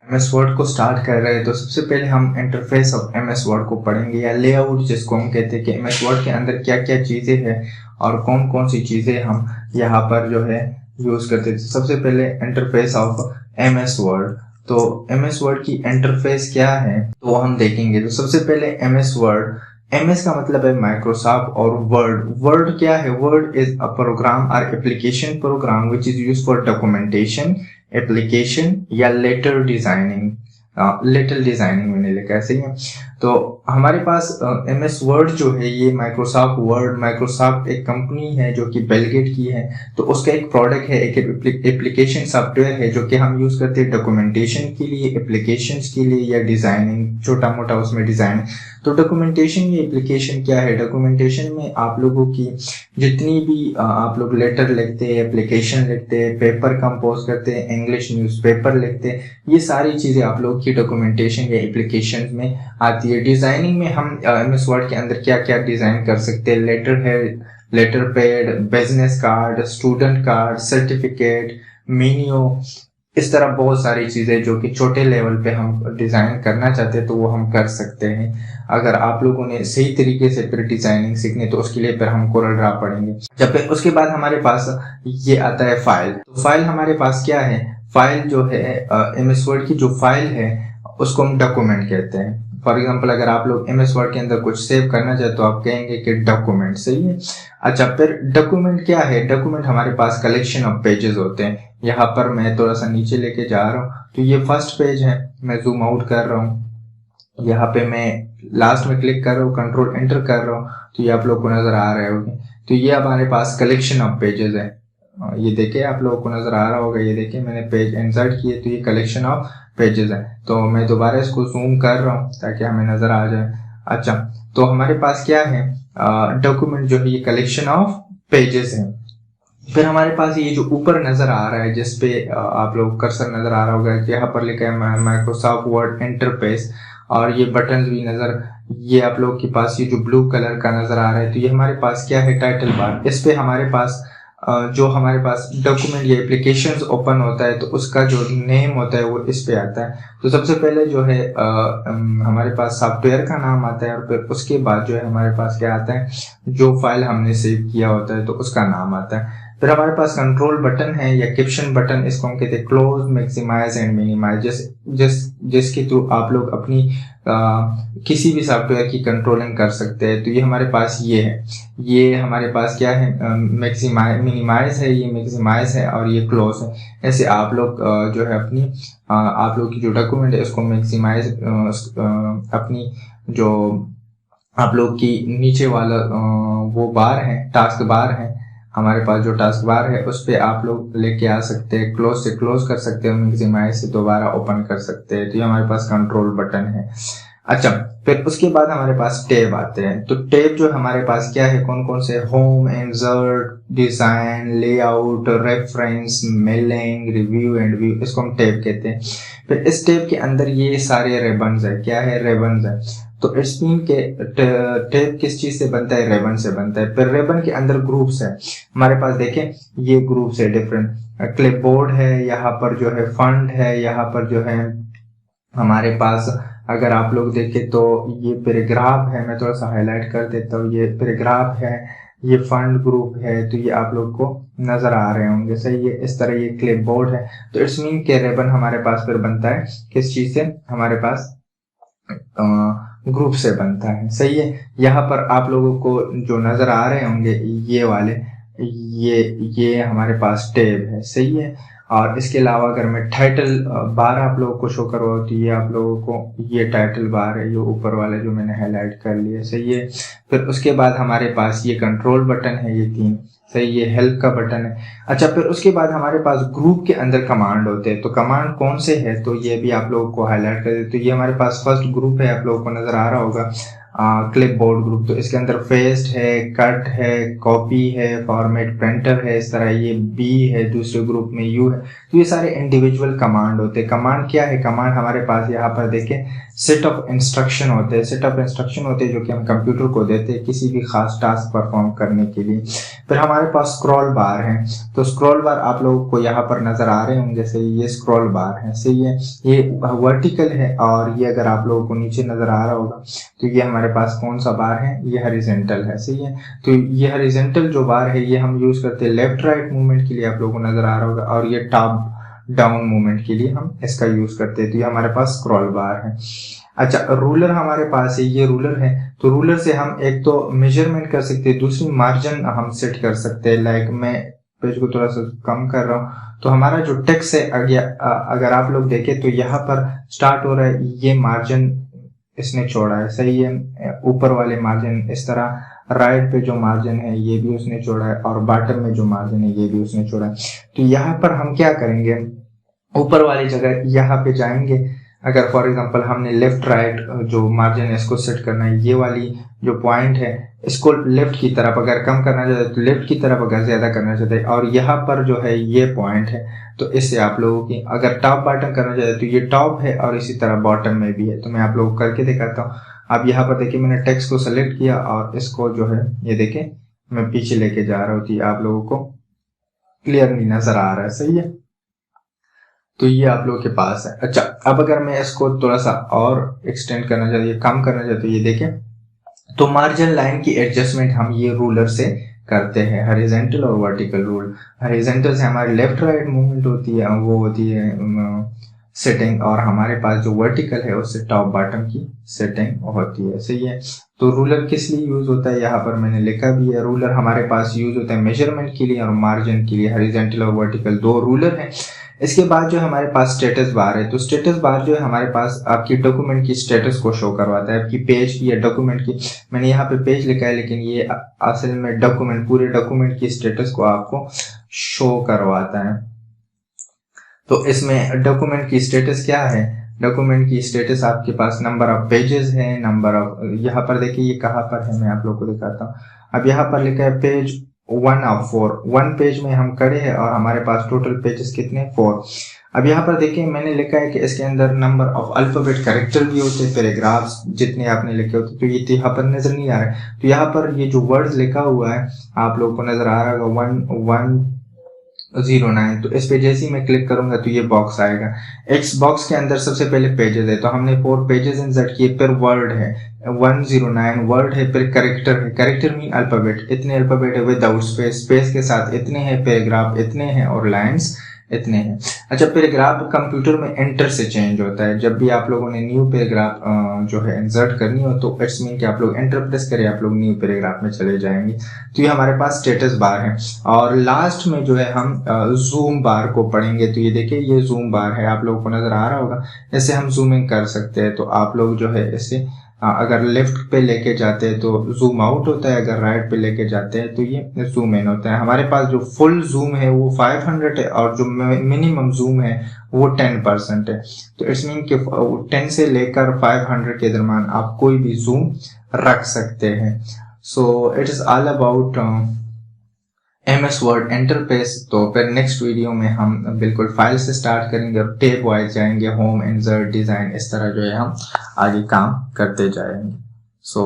MS word को start कर रहे हैं तो सबसे पहले हम इंटरफेस ऑफ एमएस वर्ड को पढ़ेंगे, या लेआउट जिसको हम कहते हैं कि एमएस वर्ड के अंदर क्या क्या चीज़ें हैं और कौन कौन सी चीज़ें हम यहाँ पर जो है यूज़ करते थे। सबसे पहले इंटरफेस ऑफ एमएस वर्ड। तो एमएस वर्ड की इंटरफेस क्या है तो हम देखेंगे। तो सबसे पहले एमएस वर्ड, एमएस का मतलब है माइक्रोसॉफ्ट, और वर्ड क्या है? वर्ड इज अ प्रोग्राम और application program which is use for documentation, application या लेटर डिजाइनिंग। लेटर डिजाइनिंग मैंने लिखा है, सही है। तो हमारे पास एमएस वर्ड जो है ये माइक्रोसॉफ्ट वर्ड, माइक्रोसॉफ्ट एक कंपनी है जो कि बिल गेट की है। तो उसका एक प्रोडक्ट है, एक एप्लीकेशन सॉफ्टवेयर है जो कि हम यूज करते हैं डॉक्यूमेंटेशन के लिए, एप्लीकेशंस के लिए या डिजाइनिंग, छोटा मोटा उसमें डिजाइन। तो डॉक्यूमेंटेशन ये एप्लीकेशन क्या है? डॉक्यूमेंटेशन में आप लोगों की जितनी भी आप लोग लेटर लिखते हैं, एप्लीकेशन लिखते हैं, पेपर कंपोज करते हैं, इंग्लिश न्यूज़पेपर लिखते हैं, ये सारी चीजें आप लोग की डॉक्यूमेंटेशन या एप्लीकेशन में आती है। डिजाइनिंग में हम एमएस वर्ड के अंदर क्या क्या डिजाइन कर सकते हैं? लेटर है, letter pad, business card, student card, certificate, menu, इस तरह बहुत सारी चीजें जो कि छोटे लेवल पे हम डिजाइन करना चाहते हैं तो वो हम कर सकते हैं। अगर आप लोगों ने सही तरीके से फिर डिजाइनिंग सीखनी तो उसके लिए फिर हम कोरल ड्रा पढ़ेंगे। जब फिर उसके बाद हमारे पास ये आता है फाइल। तो फाइल हमारे पास क्या है? फाइल जो है एमएस वर्ड की जो फाइल है उसको हम डॉक्यूमेंट कहते हैं। फॉर एग्जाम्पल अगर आप लोग एमएस वर्ड के अंदर कुछ सेव करना चाहे तो आप कहेंगे कि डॉक्यूमेंट, सही है। अच्छा, फिर डॉक्यूमेंट क्या है? डॉक्यूमेंट हमारे पास कलेक्शन ऑफ पेजेस होते हैं। यहाँ पर मैं थोड़ा सा नीचे लेके जा रहा हूँ तो ये फर्स्ट पेज है, मैं जूम आउट कर रहा हूँ, यहाँ पे मैं लास्ट में क्लिक कर रहा हूँ, कंट्रोल एंटर कर रहा हूँ तो ये आप लोग को नजर आ रहे होंगे। तो ये हमारे पास कलेक्शन ऑफ पेजेस है, ये देखिए आप लोगों को नजर आ रहा होगा। ये देखिए मैंने पेज इंसर्ट किए तो ये कलेक्शन ऑफ पेजेस है। तो मैं दोबारा इसको जूम कर रहा हूँ ताकि हमें नजर आ जाए। अच्छा, तो हमारे पास क्या है? डॉक्यूमेंट जो है ये कलेक्शन ऑफ पेजेस है। फिर हमारे पास ये जो ऊपर नजर आ रहा है जिसपे आप लोग कर्सर नजर आ रहा होगा, यहाँ पर लिखा है माइक्रोसॉफ्ट वर्ड इंटरफेस, और ये बटन भी नजर, ये आप लोग के पास ये जो ब्लू कलर का नजर आ रहा है तो ये हमारे पास क्या है? Title bar. इस पे हमारे पास जो हमारे पास डॉक्यूमेंट या एप्लीकेशंस ओपन होता है तो उसका जो नेम होता है वो इस पे आता है। तो सबसे पहले जो है हमारे पास सॉफ्टवेयर का नाम आता है, और फिर उसके बाद जो है हमारे पास क्या आता है? जो फाइल हमने सेव किया होता है तो उसका नाम आता है। फिर हमारे पास कंट्रोल बटन है या कैप्शन बटन, इसको हम कहते हैं क्लोज, मैक्सिमाइज एंड मिनिमाइज, जिसके थ्रू आप लोग अपनी किसी भी सॉफ्टवेयर की कंट्रोलिंग कर सकते हैं। तो ये हमारे पास ये है, ये हमारे पास क्या है? मैक्सिमाइज, मिनिमाइज है, ये मैक्सिमाइज है और ये क्लोज है। ऐसे आप लोग जो है अपनी आप लोग की जो डॉक्यूमेंट है उसको मैक्सिमाइज, अपनी जो आप लोग की नीचे वाला वो बार है, टास्क बार है, हमारे पास जो टास्क बार है उस पे आप लोग लेके आ सकते हैं, क्लोज से क्लोज कर सकते हैं, मैक्सिमाइज से दोबारा ओपन कर सकते हैं। तो ये हमारे पास कंट्रोल बटन है। अच्छा, फिर उसके बाद हमारे पास टैब आते हैं। तो टैब जो हमारे पास क्या है? कौन कौन से? Home, insert, design, layout, reference, mailing, review and view, इसको हम टैब कहते हैं। फिर इस टैब के अंदर ये सारे रेबन्स है। क्या है? रेबन्स है। तो इट्स मीन के टैब किस चीज से बनता है? रेबन से बनता है। फिर रेबन के अंदर ग्रुप्स है हमारे पास, देखें ये ग्रुप्स है डिफरेंट। क्लिपबोर्ड है, यहाँ पर जो है फंड है, यहाँ पर जो है हमारे पास अगर आप लोग देखें तो ये पैराग्राफ है, मैं थोड़ा सा हाईलाइट कर देता हूँ, ये पैराग्राफ है, ये फंड ग्रुप है, तो ये आप लोग को नजर आ रहे होंगे, सही है। इस तरह ये क्लिपबोर्ड है। तो इट्स मीन के रेबन हमारे पास फिर बनता है किस चीज से? हमारे पास ग्रुप से बनता है, सही है। यहाँ पर आप लोगों को जो नजर आ रहे होंगे ये वाले, ये हमारे पास टैब है, सही है। और इसके अलावा अगर मैं टाइटल बार आप लोगों को शो करवाऊँ तो ये आप लोगों को ये टाइटल बार है, ये ऊपर वाले जो मैंने हाईलाइट कर लिए, सही है। फिर उसके बाद हमारे पास ये कंट्रोल बटन है, ये 3, सही, ये हेल्प का बटन है। अच्छा, फिर उसके बाद हमारे पास ग्रुप के अंदर कमांड होते हैं। तो कमांड कौन से है? तो ये भी आप लोगों को हाईलाइट कर दे। तो ये हमारे पास फर्स्ट ग्रुप है, आप लोगों को नजर आ रहा होगा, क्लिपबोर्ड ग्रुप, तो इसके अंदर पेस्ट है, कट है, कॉपी है, फॉर्मेट प्रिंटर है, इस तरह ये बी है, दूसरे ग्रुप में यू है। तो ये सारे इंडिविजुअल कमांड होते हैं। कमांड क्या है? कमांड हमारे पास यहाँ पर देखें सेट ऑफ इंस्ट्रक्शन होते हैं। सेट ऑफ इंस्ट्रक्शन होते हैं जो कि हम कंप्यूटर को देते हैं किसी भी खास टास्क परफॉर्म करने के लिए। फिर हमारे पास स्क्रॉल बार है, तो स्क्रॉल बार आप लोगों को यहाँ पर नजर आ रहे होंगे, जैसे ये स्क्रॉल बार है, सही है, ये वर्टिकल है, और ये अगर आप लोगों को नीचे नजर आ रहा होगा तो ये हमारे पास कौन सा बार है? ये हॉरिजॉन्टल है, सही है। तो ये हॉरिजॉन्टल जो बार है ये हम यूज करते हैं लेफ्ट राइट मूवमेंट के लिए, आप लोगों को नजर आ रहा होगा, और ये टॉप डाउन मूवमेंट के लिए हम इसका यूज करते हैं। तो ये हमारे पास स्क्रॉल बार है। अच्छा, रूलर हमारे पास है, ये रूलर है, तो रूलर से हम एक तो मेजरमेंट कर सकते हैं, दूसरी मार्जिन हम सेट कर सकते हैं। लाइक मैं पेज को थोड़ा सा कम कर रहा हूँ, तो हमारा जो टेक्स्ट है अगर आप लोग देखें तो यहाँ पर स्टार्ट हो रहा है, ये मार्जिन इसने छोड़ा है, सही है, ऊपर वाले मार्जिन इस तरह, राइट पे जो मार्जिन है ये भी उसने छोड़ा है, और बॉटम में जो मार्जिन है ये भी उसने छोड़ा है। तो यहाँ पर हम क्या करेंगे, ऊपर वाली जगह यहाँ पे जाएंगे। अगर फॉर एग्जांपल हमने लेफ्ट राइट जो मार्जिन है इसको सेट करना है, ये वाली जो पॉइंट है इसको लेफ्ट की तरफ अगर कम करना चाहते हैं तो लेफ्ट की तरफ, अगर ज्यादा करना चाहते हैं, और यहाँ पर जो है ये पॉइंट है, तो इससे आप लोगों की अगर टॉप बॉटम करना चाहते हैं तो ये टॉप है और इसी तरह बॉटम में भी है। तो मैं आप लोगों को करके दिखाता हूँ। अब यहाँ पर देखिए मैंने टेक्स्ट को सेलेक्ट किया और इसको जो है ये देखें मैं पीछे लेके जा रहा हूँ, आप लोगों को क्लियर नहीं नजर आ रहा है, सही है। तो ये आप लोगों के पास है। अच्छा, अब अगर मैं इसको थोड़ा सा और एक्सटेंड करना चाहती हूँ, कम करना चाहती हूँ, ये देखें, तो मार्जिन लाइन की एडजस्टमेंट हम ये रूलर से करते हैं, हॉरिजॉन्टल और वर्टिकल रूल। हॉरिजॉन्टल से हमारी लेफ्ट राइट मूवमेंट होती है, वो होती है सेटिंग, और हमारे पास जो वर्टिकल है उससे टॉप बॉटम की सेटिंग होती है, सही है। तो रूलर किस लिए यूज होता है यहाँ पर मैंने लिखा भी है। रूलर हमारे पास यूज होता है मेजरमेंट के लिए और मार्जिन के लिए। हॉरिजॉन्टल और वर्टिकल दो रूलर हैं। इसके बाद जो हमारे पास स्टेटस बार है, तो स्टेटस बार जो है हमारे पास आपकी डॉक्यूमेंट की स्टेटस को शो करवाता है, आपकी पेज की या डॉक्यूमेंट की। मैंने यहाँ पे पेज लिखा है लेकिन ये असल में डॉक्यूमेंट, पूरे डॉक्यूमेंट की स्टेटस को आपको शो करवाता है। तो इसमें डॉक्यूमेंट की स्टेटस क्या है? डॉक्यूमेंट की स्टेटस आपके पास नंबर ऑफ पेजेस है, नंबर ऑफ, यहाँ पर देखिए ये कहाँ पर है, मैं आप लोग को दिखाता हूँ। अब यहाँ पर लिखा है पेज 1 of 4, 1 पेज में हम खड़े हैं और हमारे पास टोटल पेजेस कितने? 4। अब यहाँ पर देखिए मैंने लिखा है कि इसके अंदर नंबर ऑफ अल्फाबेट कैरेक्टर भी होते हैं, पैराग्राफ्स जितने आपने लिखे होते, तो ये यहाँ पर नजर नहीं आ रहा है। तो यहाँ पर ये जो वर्ड्स लिखा हुआ है आप लोगों को नजर आ रहा होगा 1109, तो इस पे जैसे ही मैं क्लिक करूंगा तो ये बॉक्स आएगा। एक्स बॉक्स के अंदर सबसे पहले पेजेस है, तो हमने 4 पेजेस इंसर्ट किए, फिर वर्ड है 109 वर्ड है, फिर कैरेक्टर है, कैरेक्टर मीन अल्फाबेट, इतने अल्फाबेट है विदाउट स्पेस, स्पेस के साथ इतने हैं, पैराग्राफ इतने हैं और लाइंस इतने हैं। अच्छा, पैराग्राफ कंप्यूटर में एंटर से चेंज होता है। जब भी आप लोगों ने न्यू पैराग्राफ जो है इंसर्ट करनी हो तो इट्स मीन कि आप लोग एंटर प्रेस करें, आप लोग न्यू पैराग्राफ में चले जाएंगे। तो ये हमारे पास स्टेटस बार है। और लास्ट में जो है हम जूम बार को पढ़ेंगे। तो ये देखिए ये जूम बार है, आप लोगों को नजर आ रहा होगा। इससे हम जूमिंग कर सकते हैं। तो आप लोग जो है इसे अगर लेफ्ट पे लेके जाते हैं तो जूम आउट होता है, अगर राइट पे लेके जाते हैं तो ये जूम इन होता है। हमारे पास जो फुल जूम है वो 500 है और जो मिनिमम जूम है वो 10% है। तो इट्स मीन कि 10 से लेकर 500 के दरम्यान आप कोई भी जूम रख सकते हैं। So it is all about MS word interface. तो फिर नेक्स्ट वीडियो में हम बिल्कुल फाइल से स्टार्ट करेंगे और टेप वाइज जाएंगे, होम, इंसर्ट, डिजाइन, इस तरह जो है हम आगे काम करते जाएंगे। सो